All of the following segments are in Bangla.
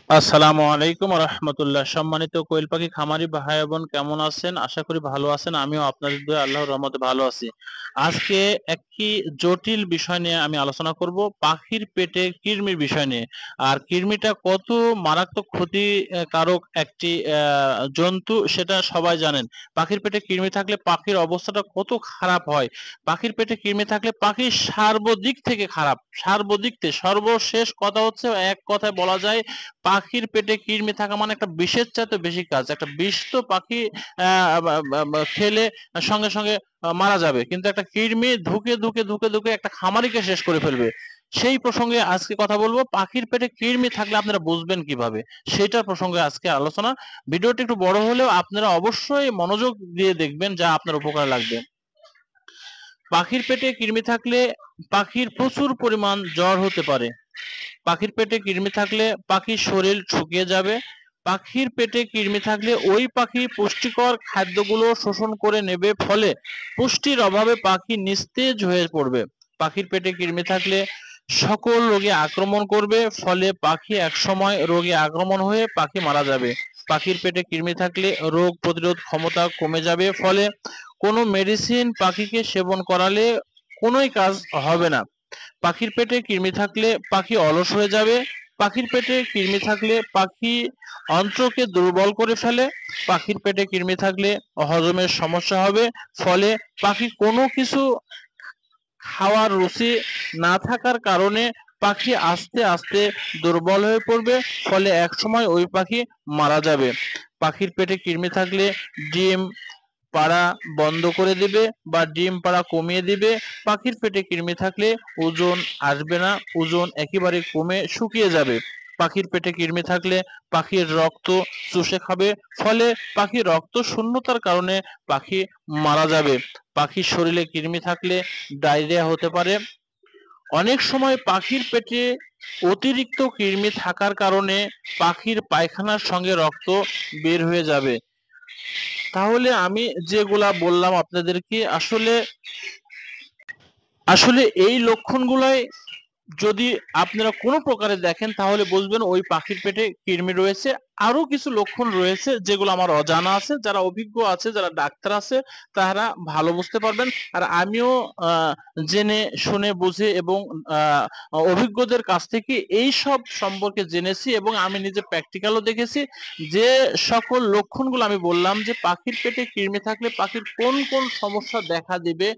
আসসালামু আলাইকুম রহমতুল্লাহ। সম্মানিত কোয়েল পাখি খামারি ভাই বোন কেমন আছেন? আশা করি ভালো আছেন। আমিও আপনাদের দোয়ায় আল্লাহর রহমতে ভালো আছি। আজকে একটি জটিল বিষয় নিয়ে আমি আলোচনা করব, পাখির পেটে কৃমির বিষয় নিয়ে। আর কৃমিটা কত মারাত্মক ক্ষতিকারক একটি জন্তু সেটা সবাই জানেন। পাখির পেটে কৃমি থাকলে পাখির অবস্থাটা কত খারাপ হয়। পাখির পেটে কৃমি থাকলে পাখির সার্বদিক থেকে খারাপ, সার্বদিক থেকে সর্বশেষ কথা হচ্ছে, এক কথায় বলা যায় পাখির পেটে কৃমি থাকা মানে একটা বিষের চাইতে বেশি কাজ। একটা বিষ তো পাখি খেলে সঙ্গে সঙ্গে মারা যাবে, কিন্তু একটা কৃমি ধুকে ধুকে ধুকে ধুকে একটা খামারিকে শেষ করে ফেলবে। সেই প্রসঙ্গে আজকে কথা বলবো, পাখির পেটে কৃমি থাকলে আপনারা বুঝবেন কিভাবে, সেটার প্রসঙ্গে আজকে আলোচনা। ভিডিওটি একটু বড় হলেও আপনারা অবশ্যই মনোযোগ দিয়ে দেখবেন, যা আপনার উপকার লাগবে। পাখির পেটে কৃমি থাকলে পাখির প্রচুর পরিমাণ জ্বর হতে পারে। পাখির পেটে কৃমি থাকলে পাখির শরীর শুকিয়ে যাবে। পাখির পেটে কৃমি থাকলে ওই পাখি পুষ্টিকর খাদ্যগুলো শোষণ করে নেবে, ফলে পুষ্টির অভাবে পাখি নিস্তেজ হয়ে পড়বে। পাখির পেটে কৃমি থাকলে সকল রোগে আক্রমণ করবে, ফলে পাখি একসময় রোগে আক্রমণ হয়ে পাখি মারা যাবে। পাখির পেটে কৃমি থাকলে রোগ প্রতিরোধ ক্ষমতা কমে যাবে, ফলে কোনো মেডিসিন পাখিকে সেবন করালে কোনোই কাজ হবে না। পাখির পেটে কৃমি থাকলে পাখি অলস হয়ে যাবে। পাখির পেটে কৃমি থাকলে পাখি অন্ত্রকে দুর্বল করে ফেলে। পাখির পেটে কৃমি থাকলে হজমের সমস্যা হবে, ফলে পাখি কোনো কিছু খাওয়ার রুচি না থাকার কারণে পাখি আস্তে আস্তে দুর্বল হয়ে পড়বে, ফলে একসময় ওই পাখি মারা যাবে। পাখির পেটে কৃমি থাকলে ডিম পাড়া বন্ধ করে দিবে বা ডিম পাড়া কমিয়ে দিবে। পাখির পেটে কৃমি থাকলে ওজন আসবে না, ওজন একেবারে কমে শুকিয়ে যাবে। পাখির পেটে কৃমি থাকলে পাখির রক্ত চুষে খাবে, ফলে পাখির রক্ত শূন্যতার কারণে পাখি মারা যাবে। পাখির শরীরে কৃমি থাকলে ডায়রিয়া হতে পারে। অনেক সময় পাখির পেটে অতিরিক্ত কৃমি থাকার কারণে পাখির পায়খানার সঙ্গে রক্ত বের হয়ে যাবে। তাহলে আমি যেগুলা বললাম আপনাদেরকে, আসলে আসলে এই লক্ষণগুলাই যদি আপনারা কোনো প্রকারে দেখেন, তাহলে বুঝবেন ওই পাখির পেটে কৃমি রয়েছে। আরো কিছু লক্ষণ রয়েছে যেগুলো আমার অজানা আছে, যারা অভিজ্ঞ আছে, যারা ডাক্তার আছে, তারা ভালো বুঝতে পারবেন। আর আমিও আহ, জেনে শুনে বুঝে এবং আহ, অভিজ্ঞদের কাছ থেকে এই সব সম্পর্কে জেনেছি, এবং আমি নিজে প্র্যাকটিক্যালও দেখেছি। যে সকল লক্ষণগুলো আমি বললাম, যে পাখির পেটে কৃমি থাকলে পাখির কোন কোন সমস্যা দেখা দিবে,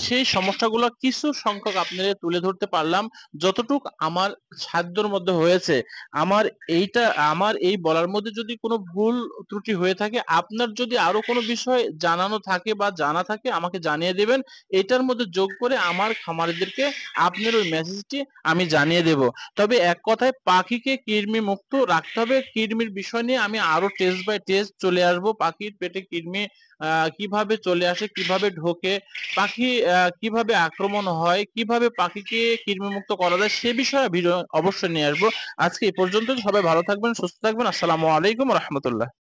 সেই সমস্যাগুলো কিছু সংখ্যক আপনাদের তুলে ধরতে পারলাম, যতটুক আমার সাধ্যের মধ্যে হয়েছে। আমার এইটা, আমার এই বলার মধ্যে যদি কোনো ভুল ত্রুটি হয়ে থাকে, আপনার যদি আরো কোনো বিষয় জানানো থাকে বা জানা থাকে, আমাকে জানিয়ে দেবেন। এটার মধ্যে যোগ করে আমার খামারিদেরকে আপনার ওই মেসেজটি আমি জানিয়ে দেব। তবে এক কথায় পাখিকে কৃমি মুক্ত রাখতে হবে। কৃমির বিষয় নিয়ে আমি আরো টেস্ট বাই টেস্ট চলে আসবো। পাখির পেটে কৃমি কিভাবে চলে আসে, কিভাবে ঢোকে, পাখি কিভাবে আক্রমণ হয়, কিভাবে পাখিকে কৃমিমুক্ত করা যায়, সে বিষয়ে ভিডিও অবশ্যই নিয়ে আসবো। আজকে এই পর্যন্ত। সবাই ভালো থাকবেন, সুস্থ থাকবেন। আসসালামু আলাইকুম রহমতুল্লাহ।